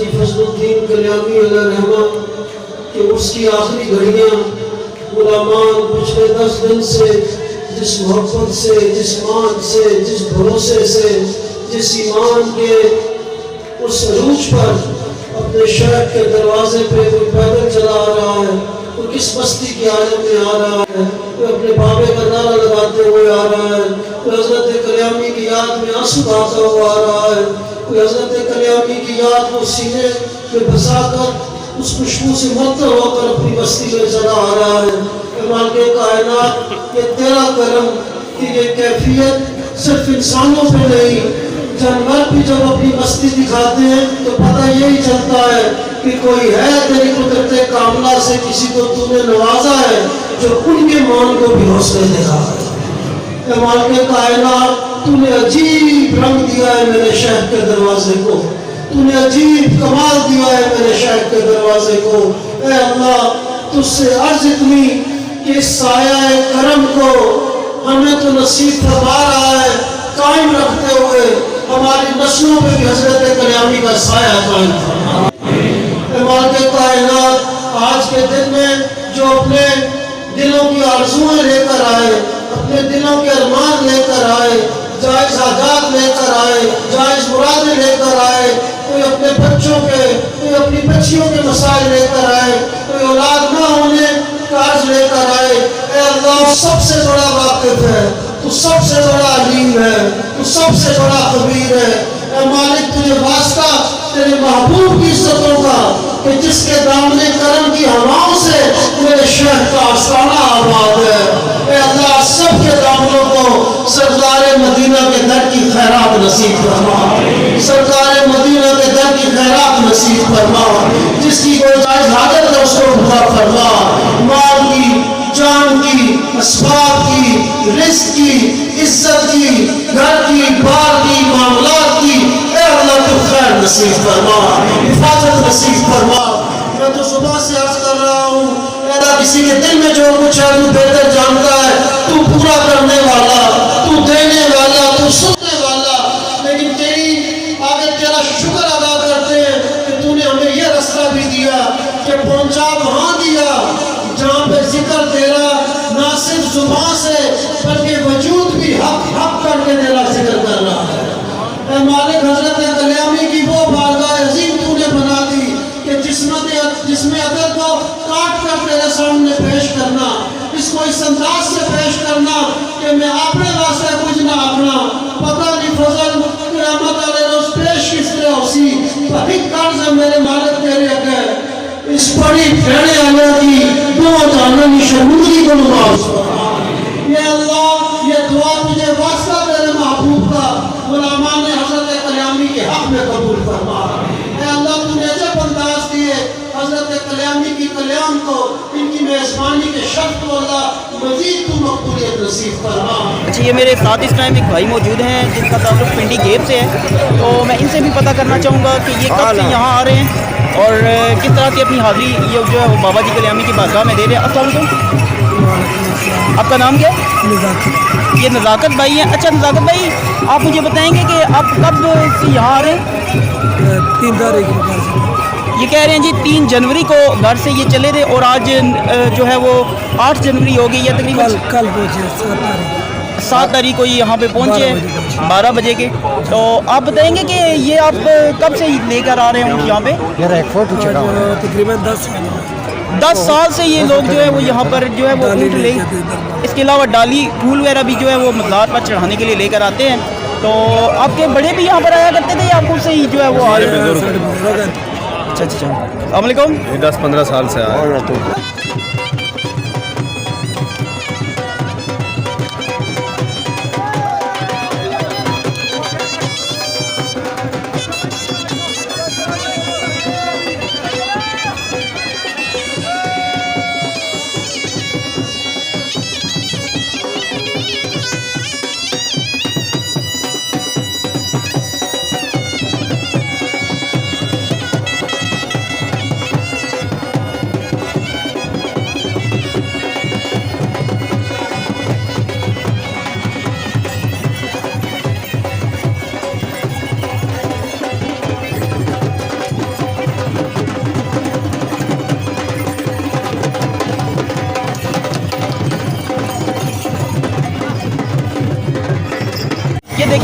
حاجی فضل الدین کلیامی علیہ رحمہ کہ اس کی آخری گھڑیاں غلامان پچھلے 10 دن سے جس محبت سے، جس مان سے، جس بھروسے سے، جس ایمان کے اس عروج پر اپنے شیخ کے دروازے پہ کوئی پیدل چلا آ رہا ہے، کوئی کس بستی کے عالم میں آ رہا ہے، کوئی اپنے بابے کا نعرہ لگاتے ہوئے آ رہا ہے، کوئی حضرت کلیامی کی یاد میں آنسو بہاتا ہوا آ رہا ہے، کوئی حضرت کلیامی کی یاد کو سینے میں بسا کر اس خوشبو سے معطر ہو کر اپنی بستی میں چلا آ رہا ہے۔ اے مالک کائنات، یہ تیرا کرم کہ یہ کیفیت صرف انسانوں پہ نہیں، جانور بھی جب اپنی بستی دکھاتے ہیں تو پتہ یہی چلتا ہے کہ کوئی ہے تیری قدرت کاملہ سے کسی کو تو نے نوازا ہے جو ان کے مان کو بھی حوصلے دکھا ہے۔ اے مالک کائنات، تو نے عجیب رنگ دیا ہے میرے شیخ کے دروازے کو، تو نے عجیب کمال دیا ہے میرے شیخ کے دروازے کو۔ اے اللہ، تجھ سے عرض اتنی کہ اس سایہ کرم کو ہمیں تو نصیب فرما رہا ہے، قائم رکھتے ہوئے ہماری نسلوں پہ بھی حضرت کلیامی کا سایہ قائم فرما۔ اے مالک کائنات، آج کے دن میں جو اپنے دلوں کی آرزویں لے کر آئے، اپنے دلوں کے ارمان لے کر آئے، جائز حاجات لے کر آئے، جائز مرادیں لے کر آئے، کوئی اپنے بچوں کے، کوئی اپنی بچیوں کے مسائل لے کر آئے، کوئی اولاد نہ ہونے کا عرض لے کر آئے، اے اللہ سب سے بڑا واقف ہے، تو سب سے بڑا علیم ہے، تو سب سے بڑا خبیر ہے۔ اے مالک، تجھے واسطہ تیرے محبوب کی عزتوں کا کہ جس کے دامن کرم کی ہواؤں سے میرے شہر کا آستانہ آباد ہے۔ اے اللہ، سب کے دامنوں کو سرکار مدینہ کے در کی خیرات نصیب فرما، سرکار مدینہ کے در کی خیرات نصیب فرما، جس کی کوئی جائز حاجت ہے اس کو پورا فرما، مال کی، جان کی، اسباب کی، رزق کی، عزت کی، گھر کی، بار کی، معاملات کی، اے اللہ تو خیر نصیب فرما، حفاظت نصیب فرما۔ میں تو صبح سے عرض کر رہا ہوں، اے اللہ کسی کے دل میں جو کچھ ہے تو بہتر جانتا ہے، تو پورا کرنے والا، تو دینے والا، تو سننے والا، لیکن تیری آگے تیرا شکر ادا کرتے ہیں کہ تو نے ہمیں یہ رستہ بھی دیا کہ پہنچا وہاں دیا جہاں پہ ذکر تیرا نہ صرف زبان سے بلکہ وجود بھی حق حق کر کے تیرا ذکر کر رہا ہے۔ اے مالک، حضرت کلیامی کی وہ بارگاہ عظیم تو نے بنا دی کہ جس میں عدد کو کاٹ کر تیرے سامنے پیش کرنا، اس کو اس انداز سے پیش کرنا کہ میں اپنے واسطے کچھ نہ اپنا، پتہ نہیں فضل قیامت والے روز پیش کس طرح ہوسی، بہت قرض ہے میرے مالک تیرے اگے، اس بڑی بھیڑے اللہ کی دو جاننی شمودی کو نواز فرما۔ یہ اللہ، یہ دعا تجھے واسطہ تیرے محبوب کا غلامان حضرت کلیامی کے حق میں قبول فرما۔ اے اللہ، تو نے عجب انداز دیے حضرت کلیامی کی کلیام کو، ان کی میزبانی کے شرط کو اللہ مزید تو مقبولیت نصیب فرما۔ اچھا، یہ میرے ساتھ اس ٹائم ایک بھائی موجود ہیں جن کا تعلق پنڈی گیپ سے ہے، تو میں ان سے بھی پتہ کرنا چاہوں گا کہ یہ کب سے یہاں آ رہے ہیں اور کس طرح کی اپنی حاضری یہ جو ہے وہ بابا جی کلیامی کی بارگاہ میں دے رہے ہیں۔ السلام علیکم، آپ کا نام کیا ہے؟ یہ نزاکت بھائی ہیں۔ اچھا نزاکت بھائی، آپ مجھے بتائیں گے کہ آپ کب سے یہاں آ رہے ہیں؟ 3 تاریخ کو۔ یہ کہہ رہے ہیں جی 3 جنوری کو گھر سے یہ چلے تھے اور آج جو ہے وہ 8 جنوری ہو گئی ہے، تقریباً کل پہنچے 7 تاریخ کو یہاں پہ پہنچے 12 بجے کے۔ تو آپ بتائیں گے کہ یہ آپ کب سے لے کر آ رہے ہیں یہاں پہ؟ تقریباً 10 سال سے یہ لوگ جو ہے وہ یہاں پر جو ہے وہ اونٹ لے، اس کے علاوہ ڈالی پھول وغیرہ بھی جو ہے وہ مزار پر چڑھانے کے لیے لے کر آتے ہیں۔ تو آپ کے بڑے بھی یہاں پر آیا کرتے تھے یا آپ خود سے ہی جو ہے وہ آ رہے ہیں؟ اچھا اچھا، السلام علیکم۔ 10-15 سال سے آیا۔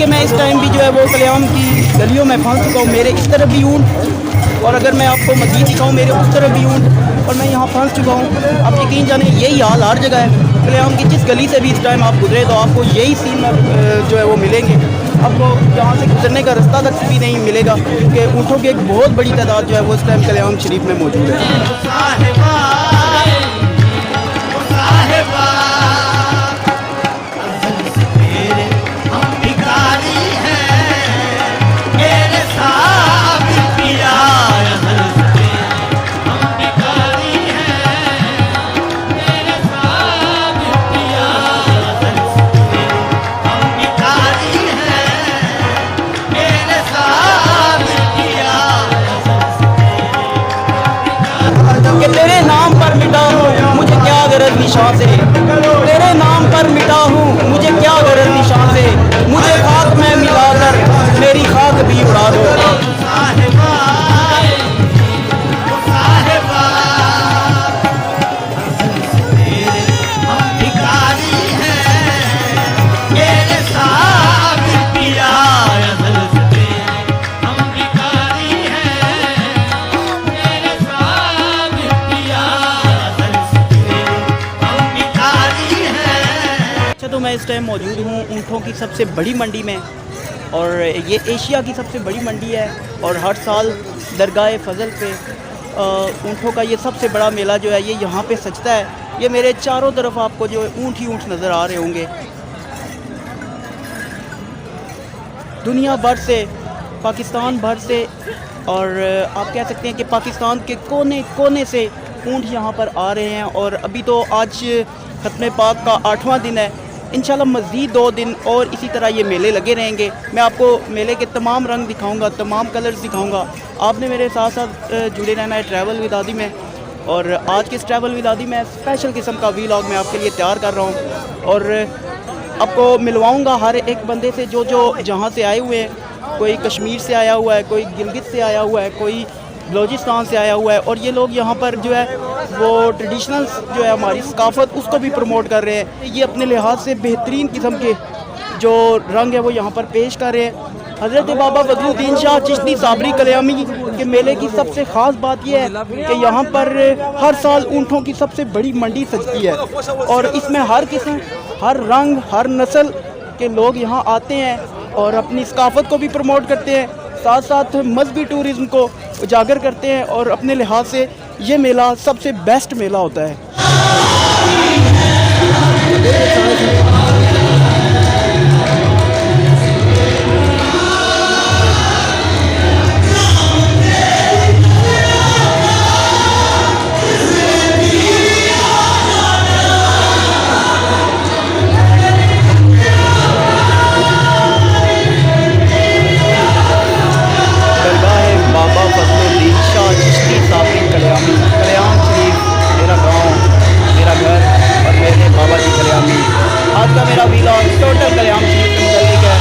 کہ میں اس ٹائم بھی جو ہے وہ کلیام کی گلیوں میں پھنس چکا ہوں. میرے اس طرف بھی اونٹ اور اگر میں آپ کو مزید دکھاؤں میرے اس طرف بھی اونٹ اور میں یہاں پھنس چکا ہوں. آپ یقین جانیں یہی حال ہر جگہ ہے. کلیام کی جس گلی سے بھی اس ٹائم آپ گزرے تو آپ کو یہی سین جو ہے وہ ملیں گے. آپ کو یہاں سے گزرنے کا رستہ تک بھی نہیں ملے گا کیونکہ اونٹوں کی ایک بہت بڑی تعداد جو ہے وہ اس ٹائم کلیام شریف میں موجود ہے. کہ تیرے نام پر مٹا ہوں مجھے کیا غرض نشان سے, تیرے نام پر مٹا ہوں مجھے کیا غرض نشان سے, مجھے خاک میں ملا کر میری خاک بھی اڑا دو. تو میں اس ٹائم موجود ہوں اونٹوں کی سب سے بڑی منڈی میں اور یہ ایشیا کی سب سے بڑی منڈی ہے اور ہر سال درگاہ فضل پہ اونٹوں کا یہ سب سے بڑا میلہ جو ہے یہ یہاں پہ سجتا ہے. یہ میرے چاروں طرف آپ کو جو اونٹ ہی اونٹ نظر آ رہے ہوں گے. دنیا بھر سے, پاکستان بھر سے اور آپ کہہ سکتے ہیں کہ پاکستان کے کونے کونے سے اونٹ یہاں پر آ رہے ہیں. اور ابھی تو آج ختم پاک کا 8واں دن ہے. انشاءاللہ مزید 2 دن اور اسی طرح یہ میلے لگے رہیں گے. میں آپ کو میلے کے تمام رنگ دکھاؤں گا, تمام کلرز دکھاؤں گا. آپ نے میرے ساتھ ساتھ جڑے رہنا ہے ٹریول ود عادی میں. اور آج کے اس ٹریول ود عادی میں اسپیشل قسم کا ویلاگ میں آپ کے لیے تیار کر رہا ہوں اور آپ کو ملواؤں گا ہر ایک بندے سے جو جہاں سے آئے ہوئے ہیں. کوئی کشمیر سے آیا ہوا ہے, کوئی گلگت سے آیا ہوا ہے, کوئی بلوچستان سے آیا ہوا ہے اور یہ لوگ یہاں پر جو ہے وہ ٹریڈیشنل جو ہے ہماری ثقافت اس کو بھی پروموٹ کر رہے ہیں. یہ اپنے لحاظ سے بہترین قسم کے جو رنگ ہے وہ یہاں پر پیش کر رہے ہیں. حضرت بابا فضل الدین شاہ چشتی صابری کلیامی کے میلے کی سب سے خاص بات یہ ہے کہ یہاں پر ہر سال اونٹوں کی سب سے بڑی منڈی سجتی ہے اور اس میں ہر قسم, ہر رنگ, ہر نسل کے لوگ یہاں آتے ہیں اور اپنی ثقافت کو بھی پروموٹ کرتے ہیں, ساتھ ساتھ مذہبی ٹورزم کو اجاگر کرتے ہیں اور اپنے لحاظ سے یہ میلہ سب سے بیسٹ میلہ ہوتا ہے. آج کا میرا ویلاگ ٹوٹل کلیام شریف سے متعلق ہے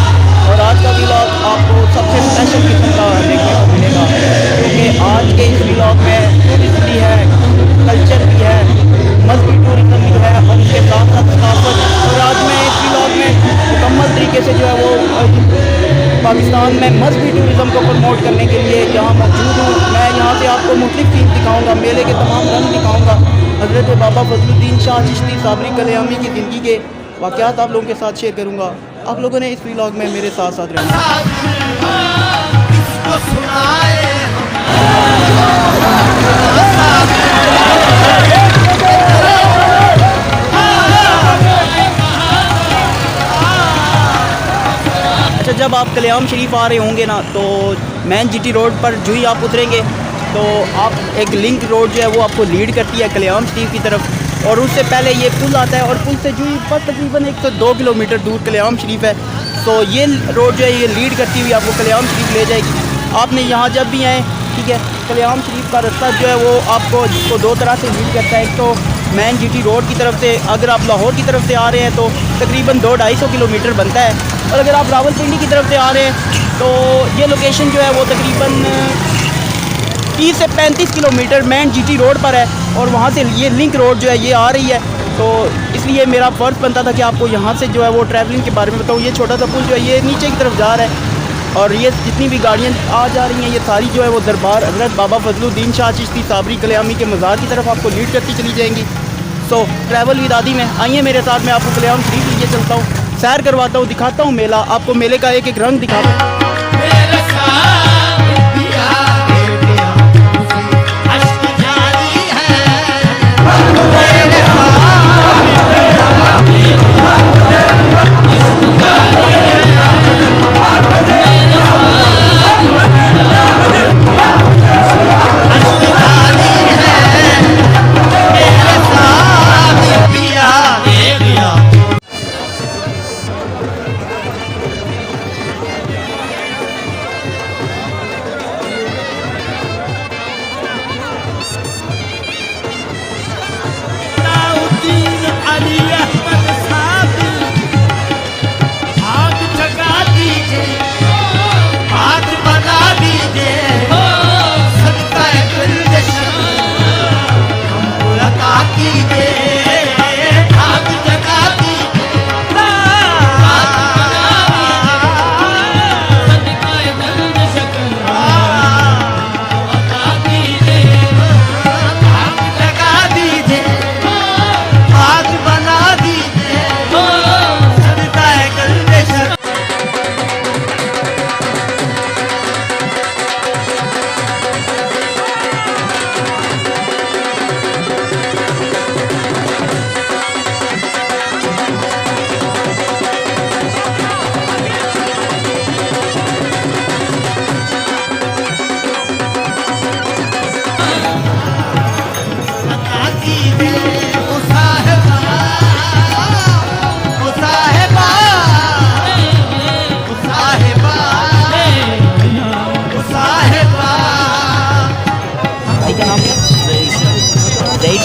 اور آج کا ویلاگ آپ کو سب سے اسپیشل قسم کا دیکھنے کو ملے گا کیونکہ آج کے اس ویلاگ میں ٹورزم بھی ہے, کلچر بھی ہے, مذہبی ٹورزم بھی ہے اور اس کے ساتھ ساتھ ثقافت. اور آج میں اس ویلاگ میں مکمل طریقے سے جو ہے وہ پاکستان میں مذہبی ٹورزم کو پروموٹ کرنے کے لیے یہاں موجود ہوں. میں یہاں سے آپ کو مختلف چیز دکھاؤں گا, میلے کے تمام رنگ دکھاؤں گا, حضرت بابا فضل الدین شاہ چشتی صابری کلیامی کی زندگی کے واقعات آپ لوگوں کے ساتھ شیئر کروں گا. آپ لوگوں نے اس ویلاگ میں میرے ساتھ ساتھ رہنا. اچھا, جب آپ کلیام شریف آ رہے ہوں گے نا تو مین جی ٹی روڈ پر جو ہی آپ اتریں گے تو آپ ایک لنک روڈ جو ہے وہ آپ کو لیڈ کرتی ہے کلیام شریف کی طرف اور اس سے پہلے یہ پل آتا ہے اور پل سے جو ہی بس تقریباً 102 کلومیٹر دور کلیام شریف ہے. تو یہ روڈ جو ہے یہ لیڈ کرتی ہوئی آپ کو کلیام شریف لے جائے گی. آپ نے یہاں جب بھی آئیں, ٹھیک ہے, کلیام شریف کا رستہ جو ہے وہ آپ کو 2 طرح سے لیڈ کرتا ہے. ایک تو مین جی ٹی روڈ کی طرف سے, اگر آپ لاہور کی طرف سے آ رہے ہیں تو تقریباً 200-250 کلومیٹر بنتا ہے اور اگر آپ راول پنڈی کی طرف سے آ رہے ہیں تو یہ لوکیشن جو ہے وہ تقریباً 30 سے 35 کلومیٹر مین جی ٹی روڈ پر ہے اور وہاں سے یہ لنک روڈ جو ہے یہ آ رہی ہے. تو اس اس لیے میرا فرض بنتا تھا کہ آپ کو یہاں سے جو ہے وہ ٹریولنگ کے بارے میں بتاؤں. یہ چھوٹا سا پل جو ہے یہ نیچے کی طرف جا رہا ہے, اور یہ جتنی بھی گاڑیاں آ جا رہی ہیں یہ ساری جو ہے وہ دربار حضرت بابا فضل الدین شاہ چشتی صابری کلیامی کے مزار کی طرف آپ کو لیڈ کرتی چلی جائیں گی. سو ٹریول ود عادی میں آئیے میرے ساتھ, میں آپ کو کلیام شریف لیے چلتا ہوں, سیر کرواتا ہوں, دکھاتا ہوں میلہ, آپ کو میلے کا ایک ایک رنگ دکھاتا ہوں.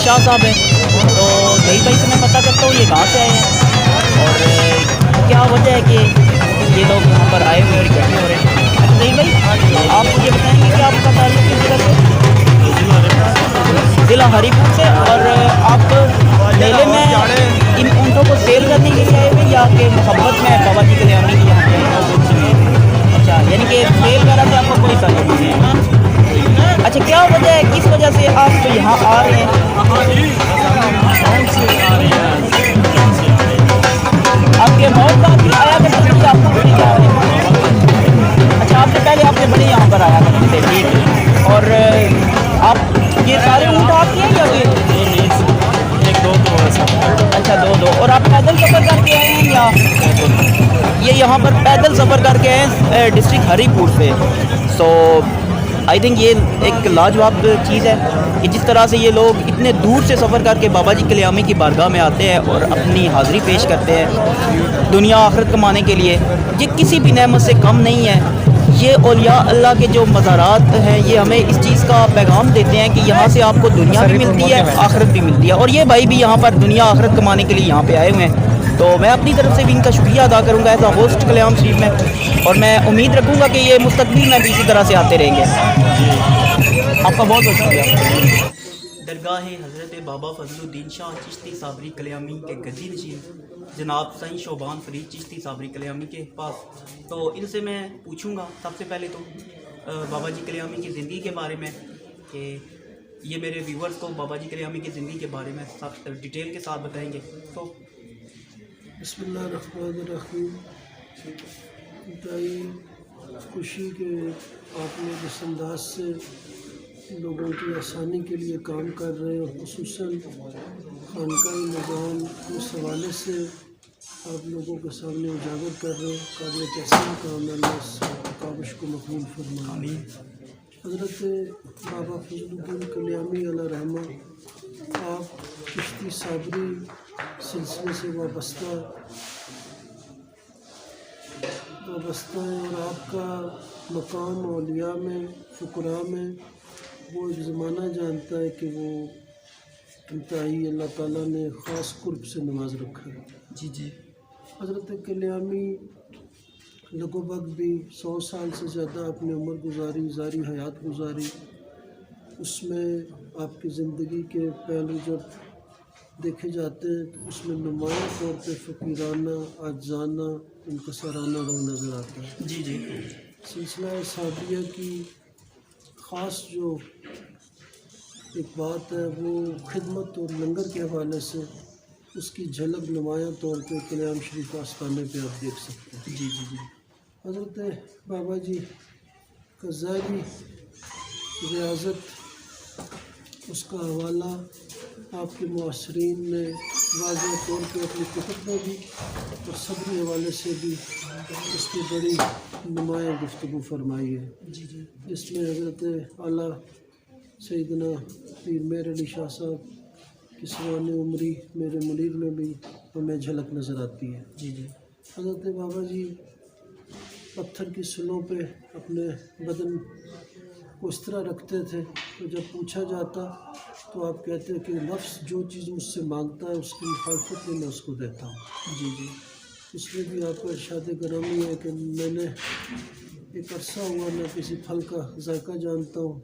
شاہ صاحب ہیں, تو ظہیر بھائی سے میں پتہ کرتا ہوں یہ کہاں سے آئے ہیں اور کیا وجہ ہے کہ یہ لوگ یہاں پر آئے ہوئے اور اکٹھے ہو رہے ہیں. ظہیر بھائی آپ مجھے بتائیں گے کہ آپ کا تعلق کس جگہ سے؟ ضلع ہری پور سے. اور آپ میلے میں ان اونٹوں کو سیل کرنے کے لیے آئے ہوئے یا کہ محبت میں بابا جی کلیامی کے یہاں پہ آئے ہیں؟ اچھا, یعنی کہ سیل وغیرہ سے آپ کا کوئی تعلق نہیں ہے. اچھا, کیا وجہ ہے, کس وجہ سے آپ یہاں آ رہے ہیں؟ آپ کے موت کا بھی آیا کرتے تھے, آپ کو نہیں جا رہے ہیں؟ اچھا, آپ سے پہلے آپ نے بڑے یہاں پر آیا کرتے تھے, ٹھیک. اور آپ یہ سارے اونٹ آپ کے ہیں یا ایک دو؟ اچھا, دو. اور آپ پیدل سفر کر کے آئے ہیں یا یہ یہاں پر پیدل سفر کر کے آئے ہیں ڈسٹرکٹ ہری پور سے؟ سو آئی تھنک یہ ایک لاجواب چیز ہے کہ جس طرح سے یہ لوگ اتنے دور سے سفر کر کے بابا جی کلیامی کی بارگاہ میں آتے ہیں اور اپنی حاضری پیش کرتے ہیں دنیا آخرت کمانے کے لیے. یہ کسی بھی نعمت سے کم نہیں ہے. یہ اولیاء اللہ کے جو مزارات ہیں یہ ہمیں اس چیز کا پیغام دیتے ہیں کہ یہاں سے آپ کو دنیا بھی ملتی ہے, آخرت بھی ملتی ہے. اور یہ بھائی بھی یہاں پر دنیا آخرت کمانے کے لیے یہاں پہ آئے ہوئے ہیں, تو میں اپنی طرف سے بھی ان کا شکریہ ادا کروں گا ایز اے ہوسٹ کلیام شریف میں, اور میں امید رکھوں گا کہ یہ مستقبل میں بھی اسی طرح سے آتے رہیں گے. آپ کا بہت بہت شکریہ. درگاہ حضرت بابا فضل الدین شاہ چشتی صابری کلیامی کے گدی نشین جناب سائیں شوبان فرید چشتی صابری کلیامی کے پاس, تو ان سے میں پوچھوں گا سب سے پہلے تو بابا جی کلیامی کی زندگی کے بارے میں, کہ یہ میرے ویورز کو بابا جی کلیامی کی زندگی کے بارے میں سب ڈیٹیل کے ساتھ بتائیں گے. تو بسم اللہ الرحمن الرحیم. انتہائی خوشی کہ آپ نے جس انداز سے لوگوں کی آسانی کے لیے کام کر رہے ہیں, اور خصوصاً خانقاہی نظام اس حوالے سے آپ لوگوں کے سامنے اجاگر کر رہے ہیں, قابل تحسین کام ہے. اللہ اس کاوش کو مقبول فرمائے. حضرت بابا فضل الدین کلیامی علیہ رحمہ آپ چشتی صابری سلسلے سے وابستہ ہیں, اور آپ کا مقام اولیاء میں, فقراء میں وہ ایک زمانہ جانتا ہے کہ وہ انتہائی اللہ تعالیٰ نے خاص قرب سے نواز رکھا ہے. جی. حضرت کلیامی لگ بھگ بھی 100 سال سے زیادہ اپنی عمر گزاری, زاری حیات گزاری. اس میں آپ کی زندگی کے پہلو جب دیکھے جاتے ہیں تو اس میں نمایاں طور پہ فقیرانہ، عاجزانہ، انکسارانہ رنگ نظر آتا ہے۔ جی جی سلسلہ صابریہ کی خاص جو ایک بات ہے وہ خدمت اور لنگر کے حوالے سے اس کی جھلک نمایاں طور پہ کلیام شریف آستانے پہ آپ دیکھ سکتے ہیں۔ جی جی جی حضرت بابا جی کا ظاہری ریاضت، اس کا حوالہ آپ کے معاصرین نے واضح طور پہ اپنی کتب میں بھی اور صبری حوالے سے بھی اس کی بڑی نمایاں گفتگو فرمائی ہے، جی جی جس میں حضرت اعلیٰ سیدنا پیر میر علی شاہ صاحب کی سوان عمری میرے منیر میں بھی ہمیں جھلک نظر آتی ہے۔ جی جی حضرت بابا جی پتھر کی سلوں پہ اپنے بدن کو اس طرح رکھتے تھے تو جب پوچھا جاتا تو آپ کہتے ہیں کہ نفس جو چیز مجھ سے مانگتا ہے اس کی مخالفت میں اس کو دیتا ہوں۔ جی جی اس میں بھی آپ کا ارشاد گرامی ہے کہ میں نے ایک عرصہ ہوا نہ کسی پھل کا ذائقہ جانتا ہوں،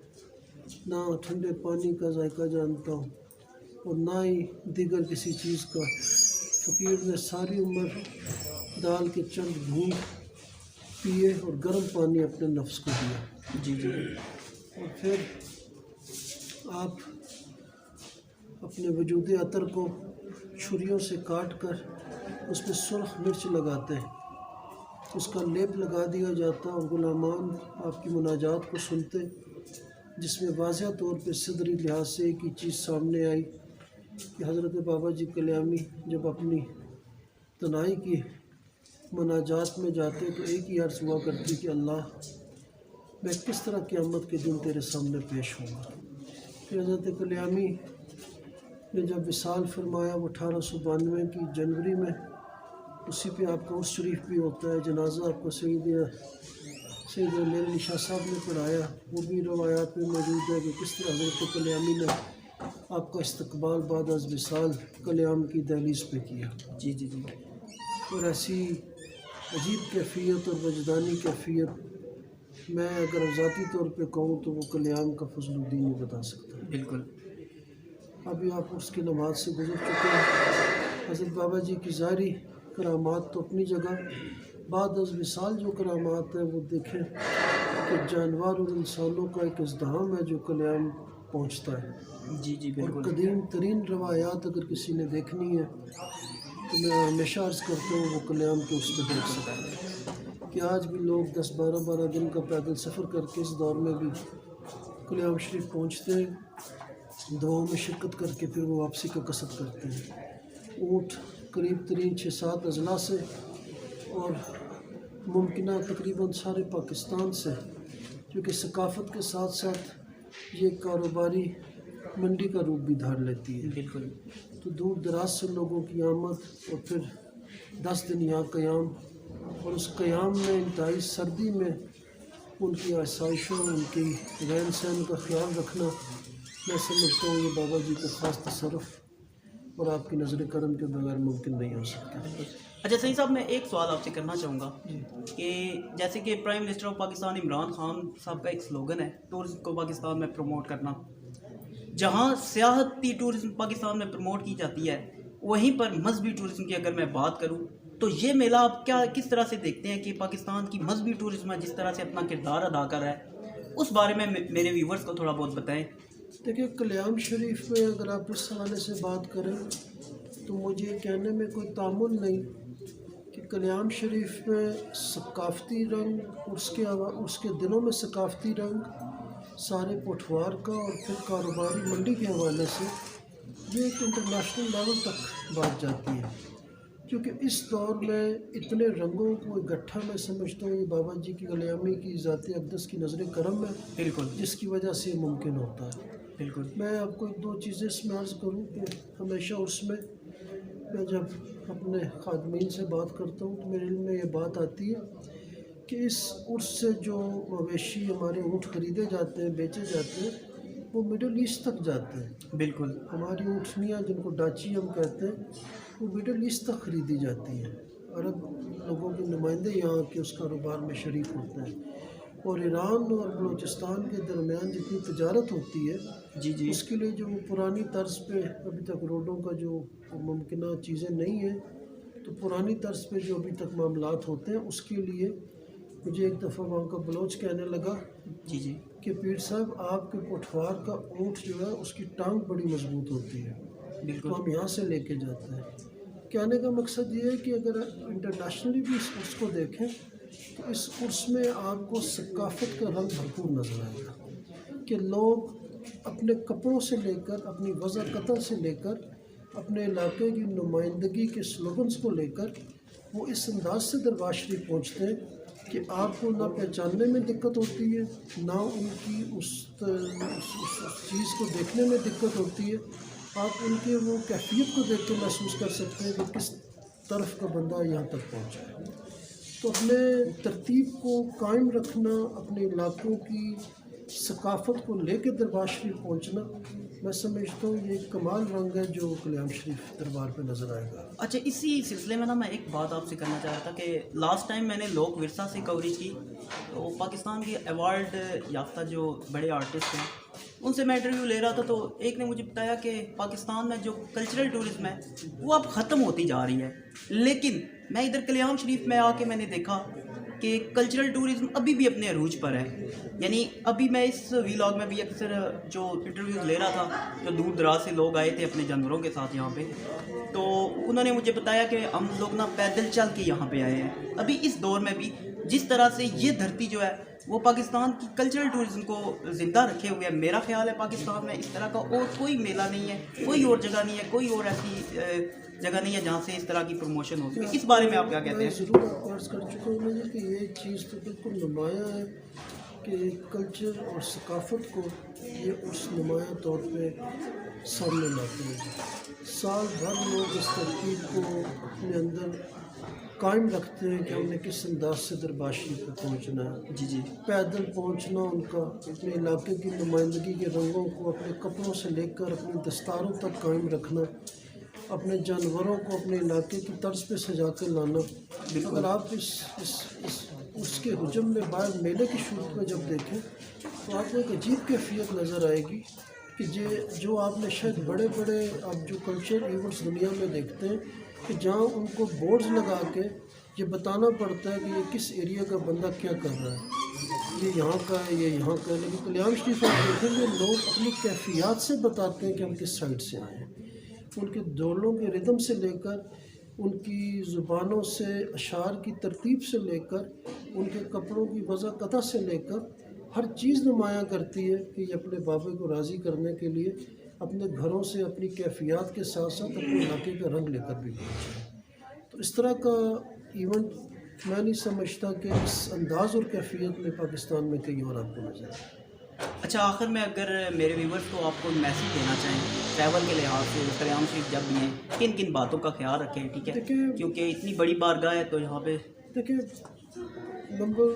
نہ ٹھنڈے پانی کا ذائقہ جانتا ہوں، اور نہ ہی دیگر کسی چیز کا۔ فقیر نے ساری عمر دال کے چند گھونٹ پیے اور گرم پانی اپنے نفس کو دیا، جی جی اور پھر آپ اپنے وجود عطر کو چھریوں سے کاٹ کر اس میں سرخ مرچ لگاتے ہیں، اس کا لیپ لگا دیا جاتا اور غلامان آپ کی مناجات کو سنتے، جس میں واضح طور پہ صدری لحاظ سے ایک ہی چیز سامنے آئی کہ حضرت بابا جی کلیامی جب اپنی تنہائی کی مناجات میں جاتے تو ایک ہی عرض ہوا کرتی کہ اللہ میں کس طرح قیامت کے دن تیرے سامنے پیش ہوں گا۔ پھر حضرت کلیامی نے جب وصال فرمایا وہ 1892 کی جنوری میں، اسی پہ آپ کا عرس شریف بھی ہوتا ہے، جنازہ آپ کو سید میر علی شاہ صاحب نے پڑھایا، وہ بھی روایات میں موجود ہے کہ کس طرح حضرت کلیامی نے آپ کا استقبال بعد از وصال کلیام کی دہلیز پہ کیا، جی جی جی اور ایسی عجیب کیفیت اور وجدانی کیفیت میں اگر ذاتی طور پہ کہوں تو وہ کلیام کا فضل الدین ہی بتا سکتا ہے۔ بالکل ابھی آپ اس کی نماز سے گزر چکے ہیں۔ حضرت بابا جی کی ظاہری کرامات تو اپنی جگہ، بعد از وصال جو کرامات ہیں وہ دیکھیں کہ جانور اور انسانوں کا ایک ازدحام ہے جو کلیام پہنچتا ہے، جی جی اور بالکل قدیم ترین روایات اگر کسی نے دیکھنی ہے تو میں ہمیشہ عرض کرتا ہوں وہ کلیام کے اس پہ دیکھ سکتا ہے کہ آج بھی لوگ 10-12 دن کا پیدل سفر کر کے اس دور میں بھی کلیام شریف پہنچتے ہیں، دعاؤں میں شرکت کر کے پھر وہ واپسی کا قصد کرتے ہیں۔ اونٹ قریب ترین 6-7 اضلاع سے اور ممکنہ تقریباً سارے پاکستان سے، کیونکہ ثقافت کے ساتھ ساتھ یہ کاروباری منڈی کا روپ بھی دھار لیتی ہے، بالکل تو دور دراز سے لوگوں کی آمد اور پھر 10 دن یہاں قیام، اور اس قیام میں انتہائی سردی میں ان کی آسائشوں، ان کی رہن سہن کا خیال رکھنا، میں سمجھتا ہوں یہ بابا جی کا خاص تصرف اور آپ کی نظر کرم کے بغیر ممکن نہیں ہو سکتا۔ اچھا سعید صاحب، میں ایک سوال آپ سے کرنا چاہوں گا کہ جیسے کہ prime minister of Pakistan Imran Khan صاحب کا ایک سلوگن ہے ٹورزم کو پاکستان میں پروموٹ کرنا، جہاں سیاحتی ٹورزم پاکستان میں پروموٹ کی جاتی ہے وہیں پر مذہبی ٹورزم کی اگر میں بات کروں تو یہ میلہ آپ کس طرح سے دیکھتے ہیں کہ پاکستان کی مذہبی ٹورزم ہے جس طرح سے اپنا کردار ادا کر رہا ہے، اس بارے میں میرے ویورز کو تھوڑا بہت بتائیں۔ دیکھیں کلیام شریف میں اگر آپ اس حوالے سے بات کریں تو مجھے یہ کہنے میں کوئی تعمل نہیں کہ کلیام شریف میں ثقافتی رنگ اس کے دنوں میں ثقافتی رنگ سارے پٹوار کا اور پھر کاروباری منڈی کے حوالے سے یہ ایک انٹرنیشنل لیول تک بات جاتی ہے، کیونکہ اس دور میں اتنے رنگوں کو اکٹھا میں سمجھتا ہوں یہ بابا جی کی کلیامی کی ذات اقدس کی نظر کرم ہے بالکل جس کی وجہ سے یہ ممکن ہوتا ہے۔ بالکل میں آپ کو 2 چیزیں اس میں عرض کروں کہ ہمیشہ اس میں جب اپنے خادمین سے بات کرتا ہوں تو میرے علم میں یہ بات آتی ہے کہ اس عرس سے جو مویشی ہمارے اونٹ خریدے جاتے ہیں، بیچے جاتے ہیں، وہ مڈل ایسٹ تک جاتے ہیں۔ بالکل ہماری اونٹنیاں جن کو ڈاچی ہم کہتے ہیں وہ مڈل ایسٹ تک خریدی جاتی ہیں، عرب لوگوں کے نمائندے یہاں کے اس کاروبار میں شریک ہوتے ہیں، اور ایران اور بلوچستان کے درمیان جتنی تجارت ہوتی ہے جی جی اس کے لیے جو پرانی طرز پہ ابھی تک روڈوں کا جو ممکنہ چیزیں نہیں ہیں، تو پرانی طرز پہ جو ابھی تک معاملات ہوتے ہیں اس کے لیے مجھے ایک دفعہ وہاں کا بلوچ کہنے لگا جی جی کہ پیر صاحب آپ کے پٹھوار کا اونٹ جو ہے اس کی ٹانگ بڑی مضبوط ہوتی ہے، بالکل تو ہم یہاں سے لے کے جاتے ہیں۔ کہنے کا مقصد یہ ہے کہ اگر انٹرنیشنلی بھی اس عرس کو دیکھیں تو اس عرس میں آپ کو ثقافت کا رنگ بھرپور نظر آئے گا کہ لوگ اپنے کپڑوں سے لے کر، اپنی وضع قطع سے لے کر، اپنے علاقے کی نمائندگی کے سلوگنز کو لے کر وہ اس انداز سے دربار شریف پہنچتے ہیں کہ آپ کو نہ پہچاننے میں دقت ہوتی ہے، نہ ان کی اس چیز کو دیکھنے میں دقت ہوتی ہے، آپ ان کے وہ کیفیت کو دیکھ کے محسوس کر سکتے ہیں کہ کس طرف کا بندہ یہاں تک پہنچا ہے۔ تو اپنے ترتیب کو قائم رکھنا، اپنے علاقوں کی ثقافت کو لے کے دربار شریف پہنچنا، میں سمجھتا ہوں یہ ایک کمال رنگ ہے جو کلیام شریف دربار پہ نظر آئے گا۔ اچھا، اسی سلسلے میں نا میں ایک بات آپ سے کرنا چاہ رہا تھا کہ لاسٹ ٹائم میں نے لوک ورثہ سے کوریج کی، تو پاکستان کے ایوارڈ یافتہ جو بڑے آرٹسٹ ہیں ان سے میں انٹرویو لے رہا تھا، تو ایک نے مجھے بتایا کہ پاکستان میں جو کلچرل ٹورزم ہے وہ اب ختم ہوتی جا رہی ہے، لیکن میں ادھر کلیام شریف میں آ کے میں نے دیکھا کہ کلچرل ٹورزم ابھی بھی اپنے عروج پر ہے۔ یعنی ابھی میں اس ویلاگ میں بھی اکثر جو انٹرویوز لے رہا تھا، جو دور دراز سے لوگ آئے تھے اپنے جانوروں کے ساتھ یہاں پہ، تو انہوں نے مجھے بتایا کہ ہم لوگ نا پیدل چل کے یہاں پہ آئے ہیں۔ ابھی اس دور میں بھی جس طرح سے یہ دھرتی جو ہے وہ پاکستان کی کلچرل ٹورزم کو زندہ رکھے ہوئے ہے، میرا خیال ہے پاکستان میں اس طرح کا اور کوئی میلہ نہیں ہے، کوئی اور جگہ نہیں ہے، کوئی اور ایسی جگہ نہیں ہے جہاں سے اس طرح کی پروموشن ہوتی ہے۔ اس بارے میں آپ کیا کہتے ہیں؟ میں ضرور آپ کو عرض کر چکا ہوں مجھے کہ یہ چیز تو بالکل نمایاں ہے کہ کلچر اور ثقافت کو یہ اس نمایاں طور پہ سامنے لاتے ہیں۔ سال بھر لوگ اس ترکیب کو اپنے اندر قائم رکھتے ہیں کہ ہم نے کس انداز سے دربار شریف پہ پہنچنا ہے۔ جی جی پیدل پہنچنا، ان کا اپنے علاقے کی نمائندگی کے رنگوں کو اپنے کپڑوں سے لے کر اپنی دستاروں تک قائم رکھنا، اپنے جانوروں کو اپنے علاقے کی طرز پہ سجا کر لانا۔ اگر آپ اس کے حجم میں باہر میلے کی شروع میں جب دیکھیں تو آپ کو ایک عجیب کیفیت نظر آئے گی کہ جو آپ نے شاید بڑے بڑے اب جو کلچر ایونٹس دنیا میں دیکھتے ہیں کہ جہاں ان کو بورڈز لگا کے یہ بتانا پڑتا ہے کہ یہ کس ایریا کا بندہ کیا کر رہا ہے، یہ یہاں کا ہے، یہ یہاں کا ہے، لیکن کلیام شریف آپ دیکھیں گے لوگ اپنی کیفیات سے بتاتے ہیں کہ ہم کس سائڈ سے آئے ہیں، ان کے دولوں کے ردم سے لے کر، ان کی زبانوں سے، اشعار کی ترتیب سے لے کر، ان کے کپڑوں کی وضع قطع سے لے کر ہر چیز نمایاں کرتی ہے کہ یہ اپنے بابے کو راضی کرنے کے لیے اپنے گھروں سے اپنی کیفیات کے ساتھ ساتھ اپنے علاقے کا رنگ لے کر بھی پہنچے۔ تو اس طرح کا ایونٹ میں نہیں سمجھتا کہ اس انداز اور کیفیت میں پاکستان میں کہیں اور آپ کو نظر آئے۔ اچھا، آخر میں اگر میرے ویورز کو آپ کو میسیج دینا چاہیں ٹریول کے لحاظ سے، کلیام شریف جب بھی ہیں کن کن باتوں کا خیال رکھیں، ٹھیک ہے، کیونکہ اتنی بڑی بارگاہ ہے تو یہاں پہ دیکھیں، نمبر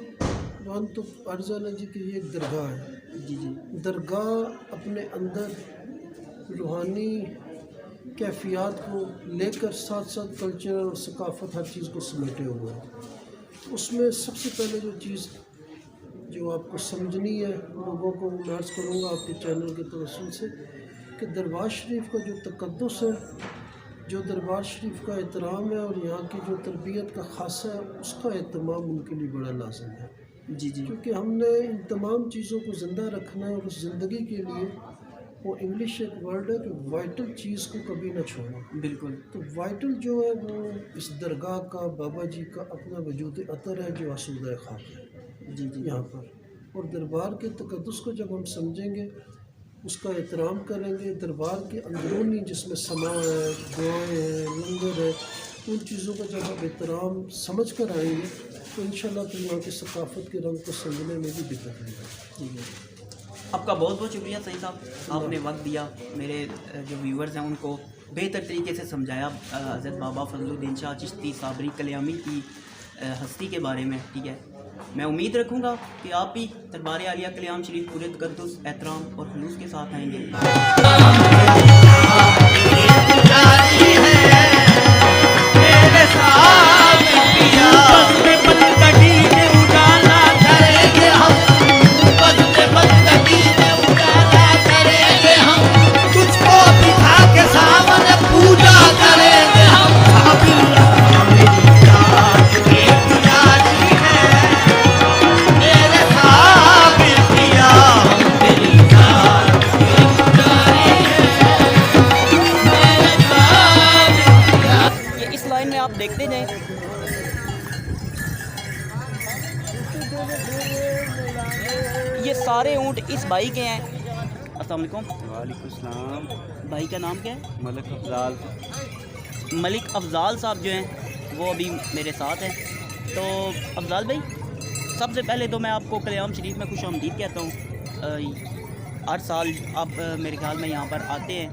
1 تو عرض ہے جی کہ یہ ایک درگاہ ہے۔ جی جی درگاہ اپنے اندر روحانی کیفیات کو لے کر ساتھ ساتھ کلچر اور ثقافت ہر چیز کو سمیٹے ہوئے ہیں۔ اس میں سب سے پہلے جو چیز جو آپ کو سمجھنی ہے لوگوں کو، میں عرض کروں گا آپ کے چینل کے توسل سے کہ دربار شریف کا جو تقدس ہے، جو دربار شریف کا احترام ہے اور یہاں کی جو تربیت کا خاصہ ہے، اس کا اہتمام ان کے لیے بڑا لازم ہے۔ جی جی کیونکہ ہم نے ان تمام چیزوں کو زندہ رکھنا ہے اور اس زندگی کے لیے وہ انگلش ایک ورڈ ہے کہ وائٹل چیز کو کبھی نہ چھوڑنا۔ بالکل، تو وائٹل جو ہے وہ اس درگاہ کا، بابا جی کا اپنا وجود عطر ہے جو آسودہ خاک ہے جی جی یہاں پر۔ اور دربار کے تقدس کو جب ہم سمجھیں گے، اس کا احترام کریں گے، دربار کے اندرونی جس میں سما ہے، دعائیں ہیں، لنگر ہے، ان چیزوں کا جب ہم احترام سمجھ کر آئیں گے تو انشاءاللہ پھر یہاں کی ثقافت کے رنگ کو سمجھنے میں بھی دقت نہیں ہے۔ جی آپ کا بہت بہت شکریہ سعید صاحب، آپ نے وقت دیا، میرے جو ویورز ہیں ان کو بہتر طریقے سے سمجھایا حضرت بابا فضل الدین شاہ چشتی صابری کلیامی کی ہستی کے بارے میں، ٹھیک ہے۔ میں امید رکھوں گا کہ آپ بھی دربار عالیہ کلیام شریف پورے تقدس، احترام اور خلوص کے ساتھ آئیں گے۔ اجالا کریں گے ہم موجود اس بھائی کے ہیں. السلام علیکم. وعلیکم السلام. بھائی کا نام کیا ہے؟ ملک افضال. ملک افضال صاحب جو ہیں وہ ابھی میرے ساتھ ہیں. تو افضال بھائی سب سے پہلے تو میں آپ کو کلیام شریف میں خوش آمدید کہتا ہوں. ہر سال آپ میرے خیال میں یہاں پر آتے ہیں,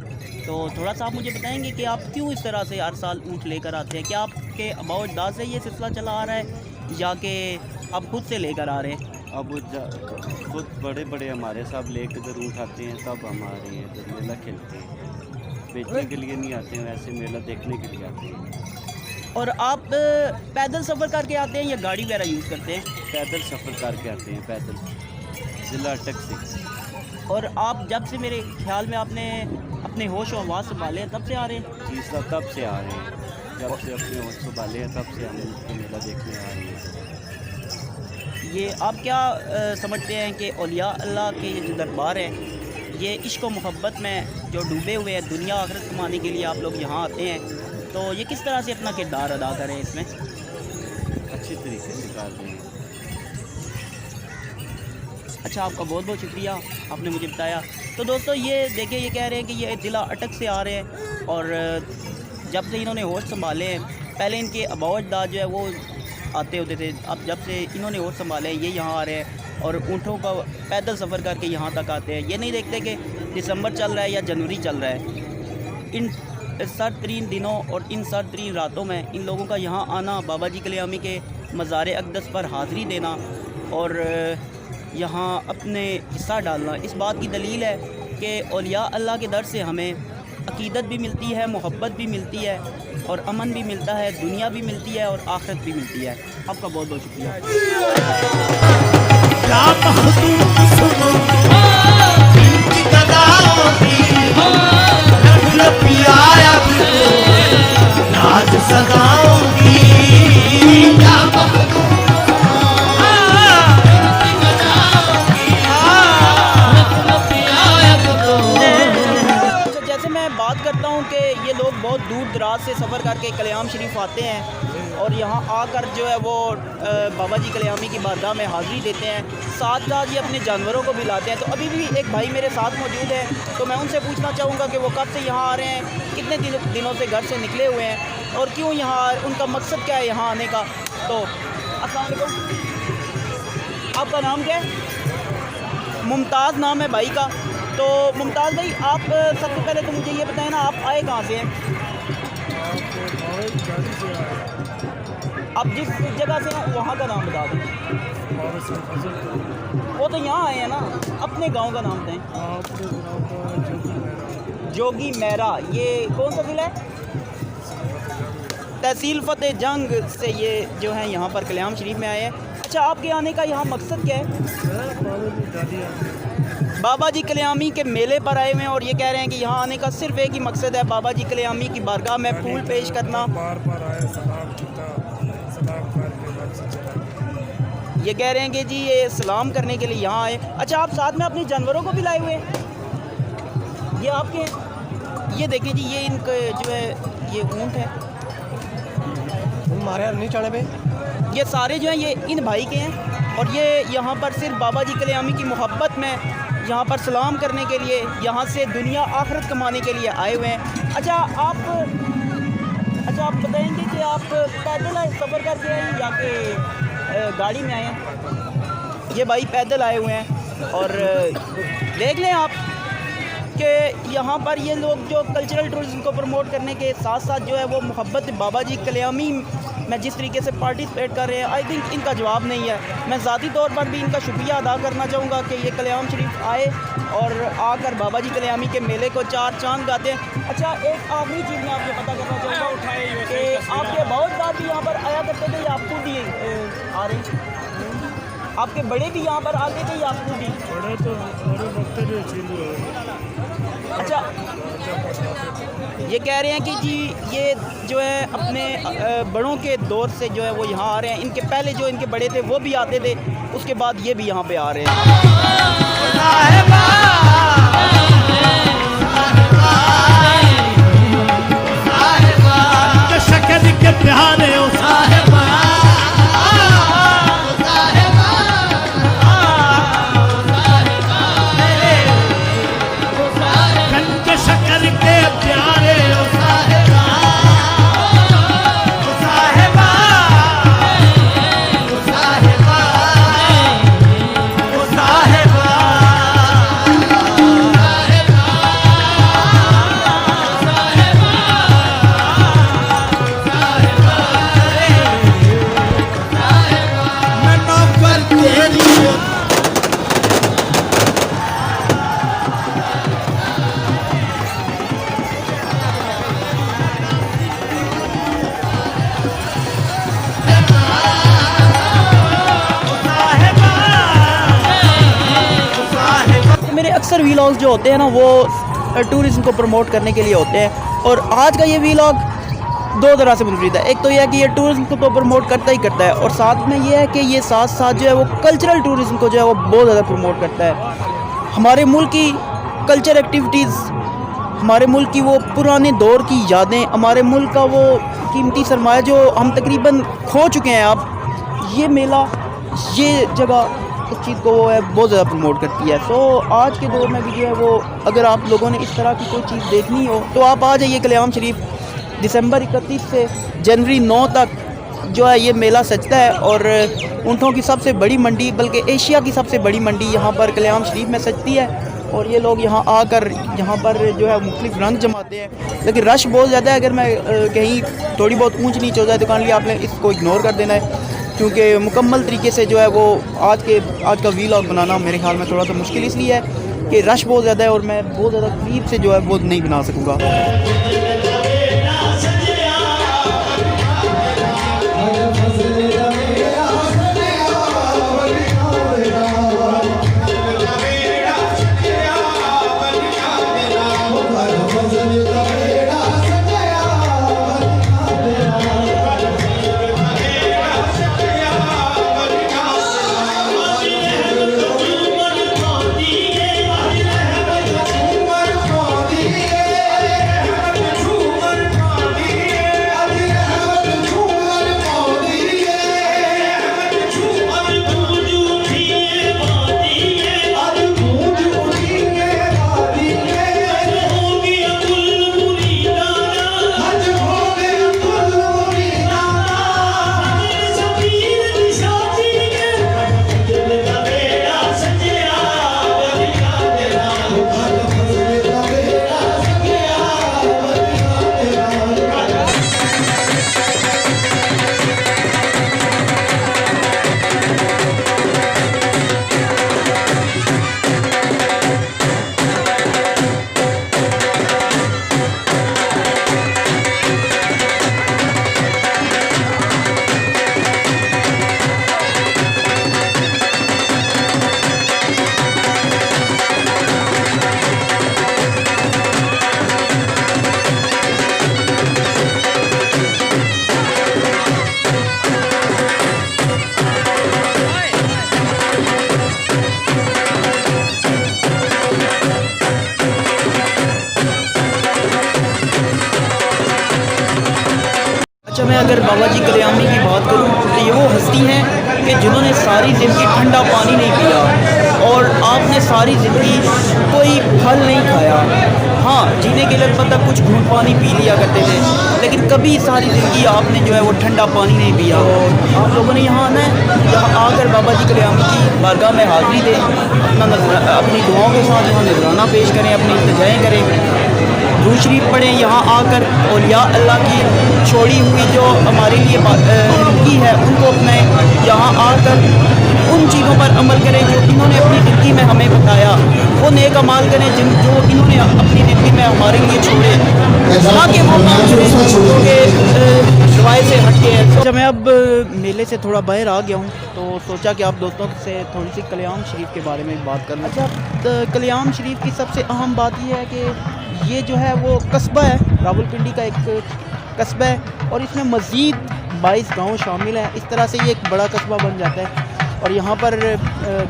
تو تھوڑا سا آپ مجھے بتائیں گے کہ آپ کیوں اس طرح سے ہر سال اونٹ لے کر آتے ہیں؟ کیا آپ کے آباء و اجداد سے یہ سلسلہ چلا آ رہا ہے یا کہ آپ خود سے لے کر آ رہے ہیں؟ اب خود بڑے بڑے ہمارے صاحب لے کے ادھر اونٹ آتے ہیں, تب ہم آ رہے ہیں ادھر میلہ کھیلتے ہیں. بیچنے کے لیے نہیں آتے ہیں, ویسے میلہ دیکھنے کے لیے آتے ہیں. اور آپ پیدل سفر کر کے آتے ہیں یا گاڑی وغیرہ یوز کرتے ہیں؟ پیدل سفر کر کے آتے ہیں, پیدل ضلع اٹک سے. اور آپ جب سے میرے خیال میں آپ نے اپنے ہوش و حواس سنبھالے ہیں تب سے آ رہے ہیں؟ جی صاحب تب سے آ رہے ہیں, جب سے اپنے ہوش سنبھالے ہیں تب سے ہم میلہ دیکھنے آ رہے ہیں. یہ آپ کیا سمجھتے ہیں کہ اولیاء اللہ کے یہ جو دربار ہے, یہ عشق و محبت میں جو ڈوبے ہوئے ہیں, دنیا آخرت کمانے کے لیے آپ لوگ یہاں آتے ہیں, تو یہ کس طرح سے اپنا کردار ادا کریں اس میں؟ اچھے طریقے سے کر رہے ہیں. اچھا, آپ کا بہت بہت شکریہ, آپ نے مجھے بتایا. تو دوستو یہ دیکھیں, یہ کہہ رہے ہیں کہ یہ ضلع اٹک سے آ رہے ہیں, اور جب سے انہوں نے ہوش سنبھالے ہیں, پہلے ان کے آباء و اجداد جو ہے وہ آتے ہوتے تھے, اب جب سے انہوں نے ہوش سنبھالے ہیں یہ یہاں آ رہے ہیں اور اونٹوں کا پیدل سفر کر کے یہاں تک آتے ہیں. یہ نہیں دیکھتے کہ دسمبر چل رہا ہے یا جنوری چل رہا ہے. ان سرد ترین دنوں اور ان سرد ترین راتوں میں ان لوگوں کا یہاں آنا, بابا جی کلیامی کے مزار اقدس پر حاضری دینا اور یہاں اپنے حصہ ڈالنا, اس بات کی دلیل ہے کہ اولیاء اللہ کے در سے ہمیں عقیدت بھی ملتی ہے, محبت بھی ملتی ہے, اور امن بھی ملتا ہے, دنیا بھی ملتی ہے اور آخرت بھی ملتی ہے. آپ کا بہت بہت شکریہ. جیسے میں بات کرتا ہوں کہ یہ لوگ بہت دور دراز سے سفر کر کے کلیام شریف آتے ہیں اور یہاں آ کر جو ہے وہ بابا جی کلیامی کی بارگاہ میں حاضری دیتے ہیں, ساتھ ساتھ یہ اپنے جانوروں کو بھی لاتے ہیں. تو ابھی بھی ایک بھائی میرے ساتھ موجود ہیں, تو میں ان سے پوچھنا چاہوں گا کہ وہ کب سے یہاں آ رہے ہیں, کتنے دنوں سے گھر سے نکلے ہوئے ہیں اور کیوں یہاں, ان کا مقصد کیا ہے یہاں آنے کا. تو السلام علیکم, آپ کا نام کیا ہے؟ ممتاز نام ہے بھائی کا. تو ممتاز بھائی آپ سب سے پہلے تو مجھے یہ بتائیں نا, آپ آئے کہاں سے ہیں؟ آپ جس جگہ سے ہیں وہاں کا نام بتا دیں. وہ تو یہاں آئے ہیں نا, اپنے گاؤں کا نام بتائیں. جوگی میرا, یہ کون سا ضلع ہے؟ تحصیل فتح جنگ سے یہ جو ہیں یہاں پر کلیام شریف میں آئے ہیں. اچھا, آپ کے آنے کا یہاں مقصد کیا ہے؟ بابا جی کلیامی کے میلے پر آئے ہوئے ہیں اور یہ کہہ رہے ہیں کہ یہاں آنے کا صرف ایک ہی مقصد ہے, بابا جی کلیامی کی بارگاہ میں پھول پیش کرنا. یہ کہہ رہے ہیں کہ جی یہ سلام کرنے کے لیے یہاں آئے. اچھا, آپ ساتھ میں اپنے جانوروں کو بھی لائے ہوئے ہیں؟ یہ آپ کے ہیں, یہ دیکھیں جی, یہ ان کے جو ہے یہ اونٹ ہے ہمارے نہیں چڑھے پہ, یہ سارے جو ہیں یہ ان بھائی کے ہیں, اور یہ یہاں پر صرف بابا جی کلیامی کی محبت میں یہاں پر سلام کرنے کے لیے, یہاں سے دنیا آخرت کمانے کے لیے آئے ہوئے ہیں. اچھا آپ بتائیں گے کہ آپ پیدل سفر کر کے آئے یا کہ گاڑی میں آئے ہیں؟ یہ بھائی پیدل آئے ہوئے ہیں, اور دیکھ لیں آپ کہ یہاں پر یہ لوگ جو کلچرل ٹورزم کو پروموٹ کرنے کے ساتھ ساتھ جو ہے وہ محبت بابا جی کلیامی میں جس طریقے سے پارٹیسپیٹ کر رہے ہیں, آئی تھنک ان کا جواب نہیں ہے. میں ذاتی طور پر بھی ان کا شکریہ ادا کرنا چاہوں گا کہ یہ کلیام شریف آئے اور آ کر بابا جی کلیامی کے میلے کو چار چاند گاتے ہیں. اچھا, ایک آخری چیز میں آپ سے پتہ کرنا چاہوں گا کہ آپ کے بہت بار بھی یہاں پر آیا کرتے تھے یا آپ خود ہی آ رہے ہیں؟ آپ کے بڑے بھی یہاں پر آتے تھے یا آپ خود ہی؟ بڑے تو بڑے وقت جو چیلو ہے. اچھا, یہ کہہ رہے ہیں کہ جی یہ جو ہے اپنے بڑوں کے دور سے جو ہے وہ یہاں آ رہے ہیں, ان کے پہلے جو ان کے بڑے تھے وہ بھی آتے تھے, اس کے بعد یہ بھی یہاں پہ آ رہے ہیں. میرے اکثر ویلاگز جو ہوتے ہیں نا وہ ٹورزم کو پروموٹ کرنے کے لیے ہوتے ہیں, اور آج کا یہ ویلاگ دو طرح سے منفرد ہے. ایک تو یہ ہے کہ یہ ٹورزم کو تو پروموٹ کرتا ہی کرتا ہے, اور ساتھ میں یہ ہے کہ یہ ساتھ ساتھ جو ہے وہ کلچرل ٹورزم کو جو ہے وہ بہت زیادہ پروموٹ کرتا ہے. ہمارے ملک کی کلچر ایکٹیویٹیز, ہمارے ملک کی وہ پرانے دور کی یادیں, ہمارے ملک کا وہ قیمتی سرمایہ جو ہم تقریباً کھو چکے ہیں اب, یہ میلہ, یہ جگہ اس چیز کو وہ ہے بہت زیادہ پروموٹ کرتی ہے. سو آج کے دور میں بھی جو ہے وہ اگر آپ لوگوں نے اس طرح کی کوئی چیز دیکھنی ہو تو آپ آ جائیے کلیام شریف. دسمبر 31 سے جنوری 9 تک جو ہے یہ میلہ سجتا ہے, اور اونٹوں کی سب سے بڑی منڈی, بلکہ ایشیا کی سب سے بڑی منڈی یہاں پر کلیام شریف میں سجتی ہے. اور یہ لوگ یہاں آ کر یہاں پر جو ہے مختلف رنگ جماتے ہیں, لیکن رش بہت زیادہ ہے. اگر میں کہیں تھوڑی بہت اونچ نیچ ہو جائے دکان لیے, آپ نے اس کو اگنور کر دینا ہے, کیونکہ مکمل طریقے سے جو ہے وہ آج کا ویلاگ بنانا میرے خیال میں تھوڑا سا مشکل اس لیے ہے کہ رش بہت زیادہ ہے, اور میں بہت زیادہ قریب سے جو ہے وہ نہیں بنا سکوں گا. میں اگر بابا جی کلیامی کی بات کروں تو یہ وہ ہستی ہیں کہ جنہوں نے ساری زندگی ٹھنڈا پانی نہیں پیا, اور آپ نے ساری زندگی کوئی پھل نہیں کھایا. ہاں, جینے کے لیے البتہ کچھ گھونٹ پانی پی لیا کرتے تھے, لیکن کبھی ساری زندگی آپ نے جو ہے وہ ٹھنڈا پانی نہیں پیا. آپ لوگوں نے یہاں آنا ہے, یہاں آ کر بابا جی کلیامی کی بارگاہ میں حاضری دیں, اپنی دعاؤں کے ساتھ یہاں نذرانہ پیش کریں, اپنی التجائیں کریں, درود شریف پڑھیں. یہاں آ کر اولیاء اللہ کی چھوڑی ہوئی جو ہمارے لیے زندگی ہے ان کو اپنائیں. یہاں آ کر ان چیزوں پر عمل کریں جو انہوں نے اپنی زندگی میں ہمیں بتایا, وہ نیک اعمال کریں جو انہوں نے اپنی زندگی میں ہمارے لیے چھوڑے, تاکہ وہ کام جو کہ روایت سے ہٹ کے ہیں. جب میں اب میلے سے تھوڑا باہر آ گیا ہوں تو سوچا کہ آپ دوستوں سے تھوڑی سی کلیام شریف کے بارے میں بات کرنا. اچھا, کلیام شریف کی سب سے اہم بات یہ ہے کہ یہ جو ہے وہ قصبہ ہے, راولپنڈی کا ایک قصبہ ہے, اور اس میں مزید 22 گاؤں شامل ہیں. اس طرح سے یہ ایک بڑا قصبہ بن جاتا ہے, اور یہاں پر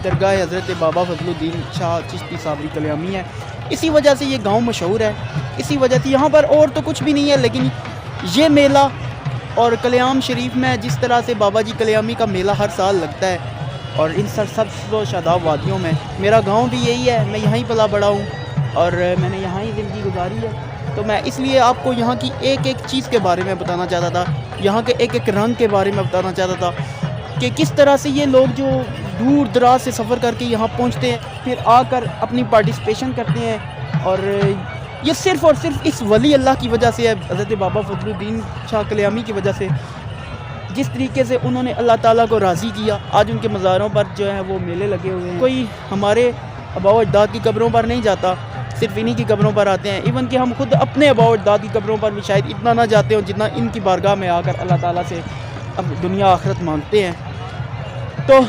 درگاہ حضرت بابا فضل الدین شاہ چشتی صابری کلیامی ہے. اسی وجہ سے یہ گاؤں مشہور ہے, اسی وجہ سے یہاں پر اور تو کچھ بھی نہیں ہے, لیکن یہ میلہ اور کلیام شریف میں جس طرح سے بابا جی کلیامی کا میلہ ہر سال لگتا ہے, اور ان سرسبز و شاداب وادیوں میں, میرا گاؤں بھی یہی ہے, میں یہاں ہی پلا بڑا ہوں اور میں نے یہاں ہی زندگی گزاری ہے. تو میں اس لیے آپ کو یہاں کی ایک ایک چیز کے بارے میں بتانا چاہتا تھا, یہاں کے ایک ایک رنگ کے بارے میں بتانا چاہتا تھا کہ کس طرح سے یہ لوگ جو دور دراز سے سفر کر کے یہاں پہنچتے ہیں, پھر آ کر اپنی پارٹیسپیشن کرتے ہیں, اور یہ صرف اور صرف اس ولی اللہ کی وجہ سے ہے, حضرت بابا فضل الدین شاہ کلیامی کی وجہ سے. جس طریقے سے انہوں نے اللہ تعالیٰ کو راضی کیا, آج ان کے مزاروں پر جو ہے وہ میلے لگے ہوئے ہیں. کوئی ہمارے آباء و اجداد کی قبروں پر نہیں جاتا, صرف انہی کی قبروں پر آتے ہیں. ایون کہ ہم خود اپنے آباء و اجداد کی قبروں پر بھی شاید اتنا نہ جاتے ہوں جتنا ان کی بارگاہ میں آ کر اللہ تعالیٰ سے اب دنیا آخرت مانگتے ہیں. تو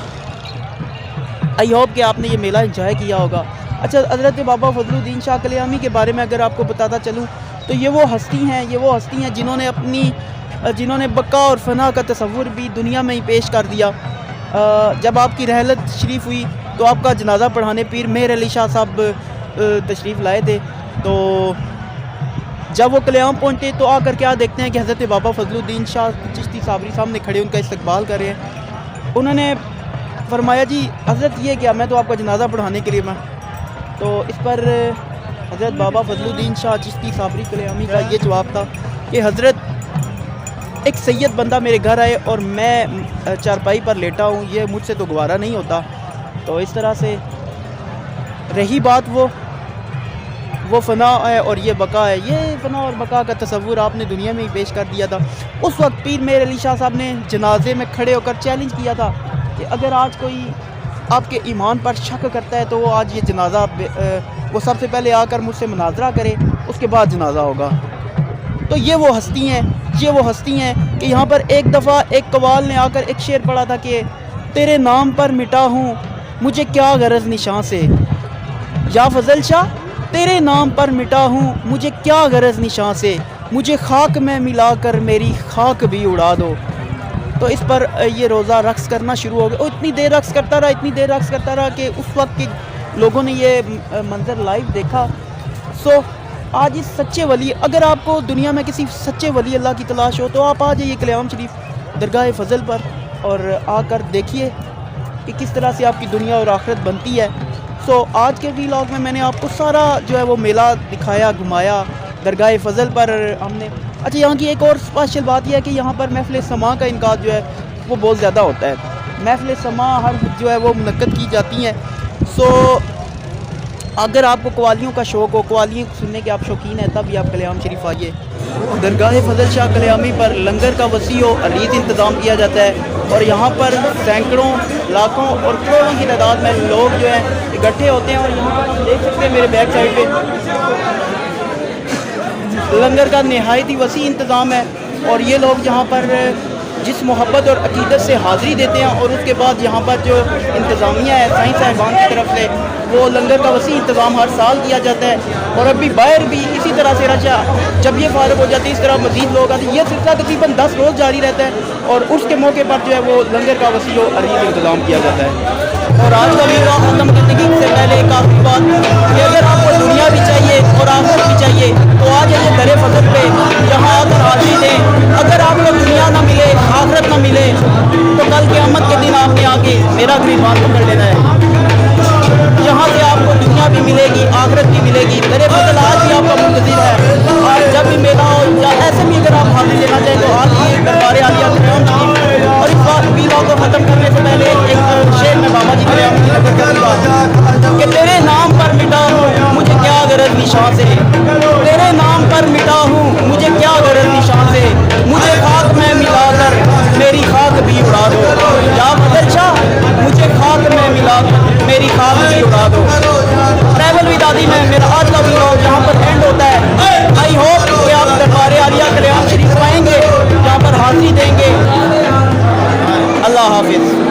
آئی ہوپ کہ آپ نے یہ میلہ انجوائے کیا ہوگا. اچھا حضرت بابا فضل الدین شاہ کلیامی کے بارے میں اگر آپ کو بتاتا چلوں تو یہ وہ ہستی ہیں جنہوں نے بقا اور فنا کا تصور بھی دنیا میں ہی پیش کر دیا. جب آپ کی رحلت شریف ہوئی تو آپ کا جنازہ پڑھانے پیر مہر علی شاہ صاحب تشریف لائے تھے. تو جب وہ کلیام پہنچے تو آ کر کیا دیکھتے ہیں کہ حضرت بابا فضل الدین شاہ چشتی صابری سامنے کھڑے ان کا استقبال کر رہے ہیں. انہوں نے فرمایا جی حضرت یہ کیا, میں تو آپ کا جنازہ پڑھانے کے لیے میں. تو اس پر حضرت بابا فضل الدین شاہ چشتی صابری کلیامی کا یہ جواب تھا کہ حضرت ایک سید بندہ میرے گھر آئے اور میں چارپائی پر لیٹا ہوں, یہ مجھ سے تو گوارا نہیں ہوتا. تو اس طرح سے رہی بات وہ فنا ہے اور یہ بقا ہے. یہ فنا اور بقا کا تصور آپ نے دنیا میں ہی پیش کر دیا تھا. اس وقت پیر مہر علی شاہ صاحب نے جنازے میں کھڑے ہو کر چیلنج کیا تھا کہ اگر آج کوئی آپ کے ایمان پر شک کرتا ہے تو وہ آج یہ جنازہ وہ سب سے پہلے آ کر مجھ سے مناظرہ کرے, اس کے بعد جنازہ ہوگا. تو یہ وہ ہستی ہیں کہ یہاں پر ایک دفعہ ایک قوال نے آ کر ایک شعر پڑھا تھا کہ تیرے نام پر مٹا ہوں مجھے کیا غرض نشاں سے, یا فضل شاہ تیرے نام پر مٹا ہوں مجھے کیا غرض نشاں سے, مجھے خاک میں ملا کر میری خاک بھی اڑا دو. تو اس پر یہ روزہ رقص کرنا شروع ہو گیا. اتنی دیر رقص کرتا رہا کہ اس وقت کے لوگوں نے یہ منظر لائیو دیکھا. سو آج اس سچے ولی, اگر آپ کو دنیا میں کسی سچے ولی اللہ کی تلاش ہو تو آپ آ جائیے کلیام شریف درگاہ فضل پر اور آ کر دیکھیے کہ کس طرح سے آپ کی دنیا اور آخرت بنتی ہے. سو آج کے ویلاگ میں نے آپ کو سارا جو ہے وہ میلہ دکھایا, گھمایا درگاہ فضل پر ہم نے. اچھا یہاں کی ایک اور اسپیشل بات یہ ہے کہ یہاں پر محفل سماع کا انعقاد جو ہے وہ بہت زیادہ ہوتا ہے. محفل سماع ہر جو ہے وہ منعقد کی جاتی ہیں. سو اگر آپ کو قوالیوں کا شوق ہو, قوالیاں سننے کے آپ شوقین ہیں, تب بھی آپ کلیام شریف آئیے. درگاہ فضل شاہ کلیامی پر لنگر کا وسیع و عریض انتظام کیا جاتا ہے اور یہاں پر سینکڑوں لاکھوں اور کروڑوں کی تعداد میں لوگ جو ہیں اکٹھے ہوتے ہیں. اور یہاں پر آپ دیکھ سکتے ہیں میرے بیک سائڈ پہ لنگر کا نہایت ہی وسیع انتظام ہے. اور یہ لوگ یہاں پر جس محبت اور عقیدت سے حاضری دیتے ہیں اور اس کے بعد یہاں پر جو انتظامیہ ہے سائیں صاحبان کی طرف سے وہ لنگر کا وسیع انتظام ہر سال کیا جاتا ہے. اور ابھی باہر بھی اسی طرح سے رشا جب یہ فارغ ہو جاتی ہے اس طرح مزید لوگ آتے ہیں. یہ سلسلہ تقریباً 10 روز جاری رہتا ہے اور اس کے موقع پر جو ہے وہ لنگر کا وسیع و عریض انتظام کیا جاتا ہے. اور آج کا ویڈیو ختم کرنے سے پہلے ایک آخری بات کہ اگر آپ کو دنیا بھی چاہیے اور آخرت بھی چاہیے تو آ جائیے در فضل پہ, یہاں آ کر حاضری دیں. اگر آپ کو دنیا نہ ملے آخرت نہ ملے تو کل قیامت کے دن آپ نے آ کے میرا گریبان پکڑ لینا ہے. یہاں سے آپ کو دنیا بھی ملے گی آخرت بھی ملے گی. در فضل آج بھی آپ کا منتظر ہے. اور جب بھی میلہ ہو یا ایسے بھی اگر آپ حاضری لینا چاہیں تو آج بھی دربار عالیہ کلیام شریف. اور اس بات ویلاگ کو ختم کرنے سے پہلے ایک شعر میں بابا جی کلیام کی نظر کروں گا کہ تیرے نام پر مٹا ہوں مجھے کیا غرض نشاں سے, تیرے نام پر مٹا ہوں مجھے کیا غرض نشاں سے, مجھے خاک میں ملا کر میری خاک بھی اڑا دو. یا فضل شاہ مجھے خاک میں ملا کر میری خاک بھی اڑا دو. ٹریول ود عادی میں میرا آج کا ویلاگ یہاں پر اینڈ ہوتا ہے. آئی ہوپ کہ آپ دربار عالیہ کلیام شریف آئیں گے, یہاں پر حاضری دیں گے. اللہ حافظ.